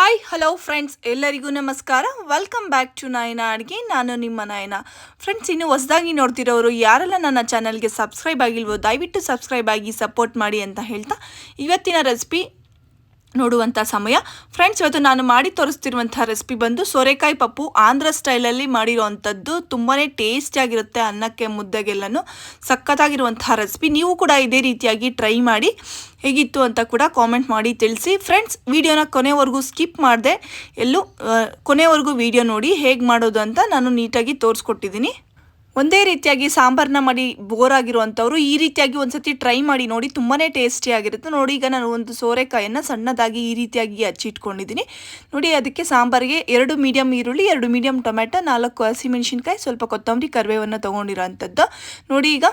Hi hello friends, ಎಲ್ಲರಿಗೂ ನಮಸ್ಕಾರ. Welcome back to ನಯನ ಅಡುಗೆ. ನಾನು ನಿಮ್ಮ ನಯನ. ಫ್ರೆಂಡ್ಸ್, ಇನ್ನು ಹೊಸದಾಗಿ ನೋಡ್ತಿರೋರು ಯಾರೆಲ್ಲ ನನ್ನ ಚಾನಲ್ಗೆ ಸಬ್ಸ್ಕ್ರೈಬ್ ಆಗಿಲ್ವೋ ದಯವಿಟ್ಟು ಸಬ್ಸ್ಕ್ರೈಬ್ ಆಗಿ ಸಪೋರ್ಟ್ ಮಾಡಿ ಅಂತ ಹೇಳ್ತಾ ಇವತ್ತಿನ ರೆಸಿಪಿ ನೋಡುವಂಥ ಸಮಯ. ಫ್ರೆಂಡ್ಸ್, ಇವತ್ತು ನಾನು ಮಾಡಿ ತೋರಿಸ್ತಿರುವಂಥ ರೆಸಿಪಿ ಬಂದು ಸೋರೆಕಾಯಿ ಪಪ್ಪು. ಆಂಧ್ರ ಸ್ಟೈಲಲ್ಲಿ ಮಾಡಿರೋವಂಥದ್ದು. ತುಂಬಾ ಟೇಸ್ಟಿಯಾಗಿರುತ್ತೆ, ಅನ್ನಕ್ಕೆ ಮುದ್ದೆಗೆಲ್ಲನೂ ಸಖತ್ತಾಗಿರುವಂಥ ರೆಸಿಪಿ. ನೀವು ಕೂಡ ಇದೇ ರೀತಿಯಾಗಿ ಟ್ರೈ ಮಾಡಿ ಹೇಗಿತ್ತು ಅಂತ ಕೂಡ ಕಾಮೆಂಟ್ ಮಾಡಿ ತಿಳಿಸಿ. ಫ್ರೆಂಡ್ಸ್, ವಿಡಿಯೋನ ಕೊನೆವರೆಗೂ ಸ್ಕಿಪ್ ಮಾಡಿದೆ ಎಲ್ಲೂ ಕೊನೆವರೆಗೂ ವಿಡಿಯೋ ನೋಡಿ ಹೇಗೆ ಮಾಡೋದು ಅಂತ ನಾನು ನೀಟಾಗಿ ತೋರಿಸ್ಕೊಟ್ಟಿದ್ದೀನಿ. ಒಂದೇ ರೀತಿಯಾಗಿ ಸಾಂಬಾರನ್ನ ಮಾಡಿ ಬೋರ್ ಆಗಿರುವಂಥವ್ರು ಈ ರೀತಿಯಾಗಿ ಒಂದ್ಸತಿ ಟ್ರೈ ಮಾಡಿ ನೋಡಿ, ತುಂಬಾ ಟೇಸ್ಟಿಯಾಗಿರುತ್ತೆ. ನೋಡಿ, ಈಗ ನಾನು ಒಂದು ಸೋರೆಕಾಯನ್ನು ಸಣ್ಣದಾಗಿ ಈ ರೀತಿಯಾಗಿ ಹಚ್ಚಿಟ್ಕೊಂಡಿದ್ದೀನಿ. ನೋಡಿ, ಅದಕ್ಕೆ ಸಾಂಬಾರಿಗೆ 2 ಮೀಡಿಯಮ್ ಈರುಳ್ಳಿ, 2 ಮೀಡಿಯಮ್ ಟೊಮೆಟೊ, 4 ಹಸಿಮೆಣಸಿನ್ಕಾಯಿ, ಸ್ವಲ್ಪ ಕೊತ್ತಂಬರಿ, ಕರಿಬೇವನ್ನು ತೊಗೊಂಡಿರೋ ಅಂಥದ್ದು. ನೋಡಿ, ಈಗ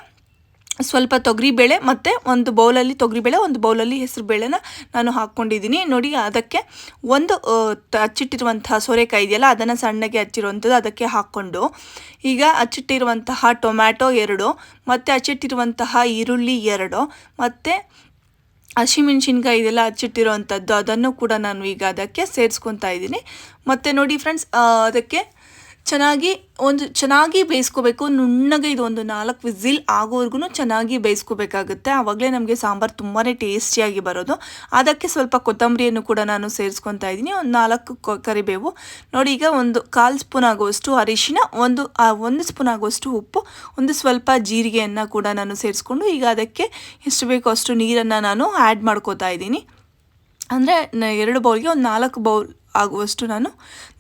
ಸ್ವಲ್ಪ ತೊಗರಿಬೇಳೆ ಮತ್ತು ಒಂದು ಬೌಲಲ್ಲಿ ತೊಗರಿಬೇಳೆ, ಒಂದು ಬೌಲಲ್ಲಿ ಹೆಸರುಬೇಳೆನ ನಾನು ಹಾಕ್ಕೊಂಡಿದ್ದೀನಿ. ನೋಡಿ, ಅದಕ್ಕೆ ಒಂದು ಹಚ್ಚಿಟ್ಟಿರುವಂತಹ ಸೋರೆಕಾಯಿ ಇದೆಯಲ್ಲ ಅದನ್ನು ಸಣ್ಣಗೆ ಹಚ್ಚಿರುವಂಥದ್ದು ಅದಕ್ಕೆ ಹಾಕ್ಕೊಂಡು, ಈಗ ಹಚ್ಚಿಟ್ಟಿರುವಂತಹ ಟೊಮ್ಯಾಟೊ 2 ಮತ್ತು ಹಚ್ಚಿಟ್ಟಿರುವಂತಹ ಈರುಳ್ಳಿ 2 ಮತ್ತು ಹಸಿಮೆಣ್ಸಿನ್ಕಾಯಿ ಇದೆಲ್ಲ ಹಚ್ಚಿಟ್ಟಿರುವಂಥದ್ದು ಅದನ್ನು ಕೂಡ ನಾನು ಈಗ ಅದಕ್ಕೆ ಸೇರಿಸ್ಕೊತಾ ಇದ್ದೀನಿ. ಮತ್ತು ನೋಡಿ ಫ್ರೆಂಡ್ಸ್, ಅದಕ್ಕೆ ಚೆನ್ನಾಗಿ ಬೇಯಿಸ್ಕೋಬೇಕು. ನುಣ್ಣಗೆ ಇದು ಒಂದು 4 ವಿಸಿಲ್ ಆಗೋವರೆಗೂ ಚೆನ್ನಾಗಿ ಬೇಯಿಸ್ಕೋಬೇಕಾಗುತ್ತೆ. ಆವಾಗಲೇ ನಮಗೆ ಸಾಂಬಾರು ತುಂಬಾ ಟೇಸ್ಟಿಯಾಗಿ ಬರೋದು. ಅದಕ್ಕೆ ಸ್ವಲ್ಪ ಕೊತ್ತಂಬರಿಯನ್ನು ಕೂಡ ನಾನು ಸೇರಿಸ್ಕೊತಾ ಇದ್ದೀನಿ. ಒಂದು 4 ಕರಿಬೇವು. ನೋಡಿ, ಈಗ ಒಂದು 1/4 ಸ್ಪೂನ್ ಆಗುವಷ್ಟು ಅರಿಶಿನ, ಒಂದು ಸ್ಪೂನ್ ಆಗುವಷ್ಟು ಉಪ್ಪು, ಒಂದು ಸ್ವಲ್ಪ ಜೀರಿಗೆಯನ್ನು ಕೂಡ ನಾನು ಸೇರಿಸ್ಕೊಂಡು ಈಗ ಅದಕ್ಕೆ ಎಷ್ಟು ಬೇಕೋ ಅಷ್ಟು ನೀರನ್ನು ನಾನು ಆ್ಯಡ್ ಮಾಡ್ಕೋತಾ ಇದ್ದೀನಿ. ಅಂದರೆ 2 ಬೌಲ್ಗೆ ಒಂದು 4 ಬೌಲ್ ಆಗುವಷ್ಟು ನಾನು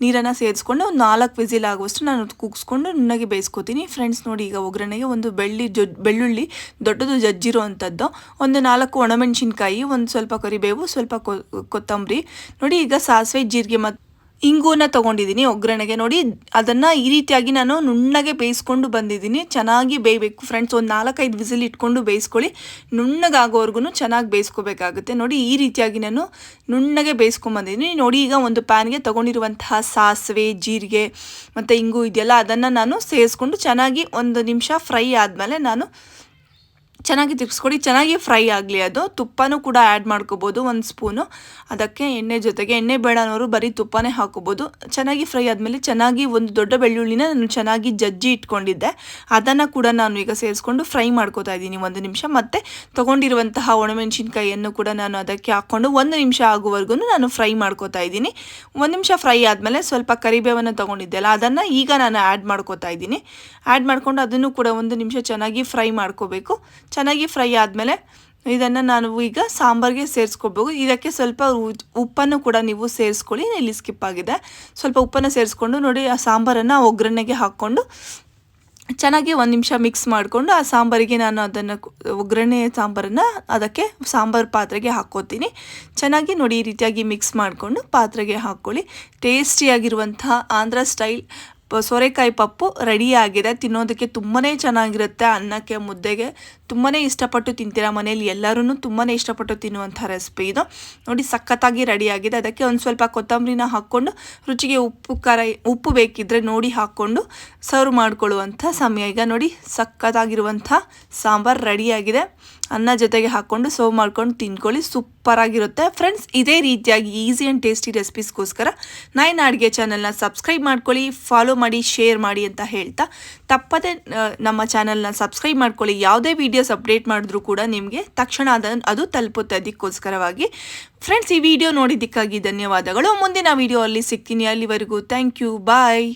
ನೀರನ್ನು ಸೇರಿಸ್ಕೊಂಡು ಒಂದು 4 ವಿಸಿಲ್ ಆಗುವಷ್ಟು ನಾನು ಕುಗ್ಸ್ಕೊಂಡು ನುಣ್ಣಗೆ ಬೇಯಿಸ್ಕೊತೀನಿ. ಫ್ರೆಂಡ್ಸ್, ನೋಡಿ, ಈಗ ಒಗ್ಗರಣೆಗೆ ಒಂದು ಬೆಳ್ಳುಳ್ಳಿ ದೊಡ್ಡದು ಜಜ್ಜಿರೋ ಅಂಥದ್ದು, ಒಂದು 4 ಒಣಮೆಣಸಿನ್ಕಾಯಿ, ಒಂದು ಸ್ವಲ್ಪ ಕರಿಬೇವು, ಸ್ವಲ್ಪ ಕೊತ್ತಂಬರಿ. ನೋಡಿ, ಈಗ ಸಾಸಿವೆ, ಜೀರಿಗೆ ಮತ್ತು ಇಂಗುನ ತೊಗೊಂಡಿದ್ದೀನಿ ಒಗ್ಗರಣೆಗೆ. ನೋಡಿ, ಅದನ್ನು ಈ ರೀತಿಯಾಗಿ ನಾನು ನುಣ್ಣಗೆ ಬೇಯಿಸ್ಕೊಂಡು ಬಂದಿದ್ದೀನಿ. ಚೆನ್ನಾಗಿ ಬೇಯಬೇಕು ಫ್ರೆಂಡ್ಸ್. ಒಂದು 4-5 ವಿಸಿಲ್ ಇಟ್ಕೊಂಡು ಬೇಯಿಸ್ಕೊಳ್ಳಿ. ನುಣ್ಣಗಾಗೋವರೆಗೂ ಚೆನ್ನಾಗಿ ಬೇಯಿಸ್ಕೋಬೇಕಾಗುತ್ತೆ. ನೋಡಿ, ಈ ರೀತಿಯಾಗಿ ನಾನು ನುಣ್ಣಗೆ ಬೇಯಿಸ್ಕೊಂಬಂದಿದ್ದೀನಿ. ನೋಡಿ, ಈಗ ಒಂದು ಪ್ಯಾನ್ಗೆ ತೊಗೊಂಡಿರುವಂತಹ ಸಾಸಿವೆ, ಜೀರಿಗೆ ಮತ್ತು ಇಂಗು ಇದೆಯಲ್ಲ ಅದನ್ನು ನಾನು ಸೇರಿಸ್ಕೊಂಡು ಚೆನ್ನಾಗಿ 1 ನಿಮಿಷ ಫ್ರೈ ಆದಮೇಲೆ ನಾನು ಚೆನ್ನಾಗಿ ತಿರ್ಗಿಸ್ಕೊಡಿ. ಚೆನ್ನಾಗಿ ಫ್ರೈ ಆಗಲಿ. ಅದು ತುಪ್ಪನೂ ಕೂಡ ಆ್ಯಡ್ ಮಾಡ್ಕೋಬೋದು 1 ಸ್ಪೂನು. ಅದಕ್ಕೆ ಎಣ್ಣೆ ಜೊತೆಗೆ, ಎಣ್ಣೆ ಬೇಡ ಅನ್ನೋರು ಬರೀ ತುಪ್ಪನೇ ಹಾಕೋಬೋದು. ಚೆನ್ನಾಗಿ ಫ್ರೈ ಆದಮೇಲೆ ಚೆನ್ನಾಗಿ ಒಂದು ದೊಡ್ಡ ಬೆಳ್ಳುಳ್ಳಿನ ನಾನು ಚೆನ್ನಾಗಿ ಜಜ್ಜಿ ಇಟ್ಕೊಂಡಿದ್ದೆ ಅದನ್ನು ಕೂಡ ನಾನು ಈಗ ಸೇರಿಸ್ಕೊಂಡು ಫ್ರೈ ಮಾಡ್ಕೋತಾ ಇದ್ದೀನಿ 1 ನಿಮಿಷ. ಮತ್ತು ತೊಗೊಂಡಿರುವಂತಹ ಒಣಮೆಣಸಿನ್ಕಾಯಿಯನ್ನು ಕೂಡ ನಾನು ಅದಕ್ಕೆ ಹಾಕ್ಕೊಂಡು 1 ನಿಮಿಷ ಆಗುವವರೆಗೂ ನಾನು ಫ್ರೈ ಮಾಡ್ಕೋತಾ ಇದ್ದೀನಿ. 1 ನಿಮಿಷ ಫ್ರೈ ಆದಮೇಲೆ ಸ್ವಲ್ಪ ಕರಿಬೇವನ್ನು ತೊಗೊಂಡಿದ್ದೆಲ್ಲ ಅದನ್ನು ಈಗ ನಾನು ಆ್ಯಡ್ ಮಾಡ್ಕೋತಾ ಇದ್ದೀನಿ. ಆ್ಯಡ್ ಮಾಡ್ಕೊಂಡು ಅದನ್ನು ಕೂಡ 1 ನಿಮಿಷ ಚೆನ್ನಾಗಿ ಫ್ರೈ ಮಾಡ್ಕೋಬೇಕು. ಚೆನ್ನಾಗಿ ಫ್ರೈ ಆದಮೇಲೆ ಇದನ್ನು ನಾನು ಈಗ ಸಾಂಬಾರಿಗೆ ಸೇರಿಸ್ಕೋಬೇಕು. ಇದಕ್ಕೆ ಸ್ವಲ್ಪ ಉಪ್ಪನ್ನು ಕೂಡ ನೀವು ಸೇರಿಸ್ಕೊಳ್ಳಿ. ಇಲ್ಲಿ ಸ್ಕಿಪ್ ಆಗಿದೆ. ಸ್ವಲ್ಪ ಉಪ್ಪನ್ನು ಸೇರಿಸ್ಕೊಂಡು ನೋಡಿ, ಆ ಸಾಂಬಾರನ್ನು ಒಗ್ಗರಣೆಗೆ ಹಾಕ್ಕೊಂಡು ಚೆನ್ನಾಗಿ 1 ನಿಮಿಷ ಮಿಕ್ಸ್ ಮಾಡಿಕೊಂಡು ಆ ಸಾಂಬಾರಿಗೆ ನಾನು ಅದನ್ನು ಒಗ್ಗರಣೆ ಸಾಂಬಾರನ್ನು ಅದಕ್ಕೆ ಸಾಂಬಾರು ಪಾತ್ರೆಗೆ ಹಾಕ್ಕೋತೀನಿ. ಚೆನ್ನಾಗಿ ನೋಡಿ, ಈ ರೀತಿಯಾಗಿ ಮಿಕ್ಸ್ ಮಾಡಿಕೊಂಡು ಪಾತ್ರೆಗೆ ಹಾಕ್ಕೊಳ್ಳಿ. ಟೇಸ್ಟಿಯಾಗಿರುವಂತಹ ಆಂಧ್ರ ಸ್ಟೈಲ್ ಸೋರೆಕಾಯಿ ಪಪ್ಪು ರೆಡಿಯಾಗಿದೆ. ತಿನ್ನೋದಕ್ಕೆ ತುಂಬಾ ಚೆನ್ನಾಗಿರುತ್ತೆ. ಅನ್ನಕ್ಕೆ ಮುದ್ದೆಗೆ ತುಂಬಾ ಇಷ್ಟಪಟ್ಟು ತಿಂತೀರಾ. ಮನೇಲಿ ಎಲ್ಲರೂ ತುಂಬಾ ಇಷ್ಟಪಟ್ಟು ತಿನ್ನುವಂಥ ರೆಸಿಪಿ ಇದು. ನೋಡಿ, ಸಖತ್ತಾಗಿ ರೆಡಿಯಾಗಿದೆ. ಅದಕ್ಕೆ ಒಂದು ಸ್ವಲ್ಪ ಕೊತ್ತಂಬರಿನ ಹಾಕ್ಕೊಂಡು ರುಚಿಗೆ ಉಪ್ಪು ಬೇಕಿದ್ದರೆ ನೋಡಿ ಹಾಕ್ಕೊಂಡು ಸರ್ವ್ ಮಾಡ್ಕೊಳ್ಳುವಂಥ ಸಮಯ. ಈಗ ನೋಡಿ, ಸಖತ್ತಾಗಿರುವಂಥ ಸಾಂಬಾರು ರೆಡಿಯಾಗಿದೆ. ಅನ್ನ ಜೊತೆಗೆ ಹಾಕ್ಕೊಂಡು ಸರ್ವ್ ಮಾಡ್ಕೊಂಡು ತಿನ್ಕೊಳ್ಳಿ. ಸೂಪರಾಗಿರುತ್ತೆ ಫ್ರೆಂಡ್ಸ್. ಇದೇ ರೀತಿಯಾಗಿ ಈಸಿ ಆ್ಯಂಡ್ ಟೇಸ್ಟಿ ರೆಸಿಪೀಸ್ಗೋಸ್ಕರ ನಯನ ಅಡುಗೆ ಚಾನಲ್ನ ಸಬ್ಸ್ಕ್ರೈಬ್ ಮಾಡ್ಕೊಳ್ಳಿ, ಫಾಲೋ ಮಾಡಿ, ಶೇರ್ ಮಾಡಿ ಅಂತ ಹೇಳ್ತಾ ತಪ್ಪದೆ ನಮ್ಮ ಚಾನಲ್ನ ಸಬ್ಸ್ಕ್ರೈಬ್ ಮಾಡ್ಕೊಳ್ಳಿ. ಯಾವುದೇ ವೀಡಿಯೋಸ್ ಅಪ್ಡೇಟ್ ಮಾಡಿದ್ರೂ ಕೂಡ ನಿಮಗೆ ತಕ್ಷಣ ಅದು ತಲುಪುತ್ತೆ. ಅದಕ್ಕೋಸ್ಕರವಾಗಿ ಫ್ರೆಂಡ್ಸ್, ಈ ವಿಡಿಯೋ ನೋಡಿದ್ದಕ್ಕಾಗಿ ಧನ್ಯವಾದಗಳು. ಮುಂದಿನ ವಿಡಿಯೋ ಅಲ್ಲಿ ಸಿಗ್ತೀನಿ. ಅಲ್ಲಿವರೆಗೂ ಥ್ಯಾಂಕ್ ಯು, ಬಾಯ್.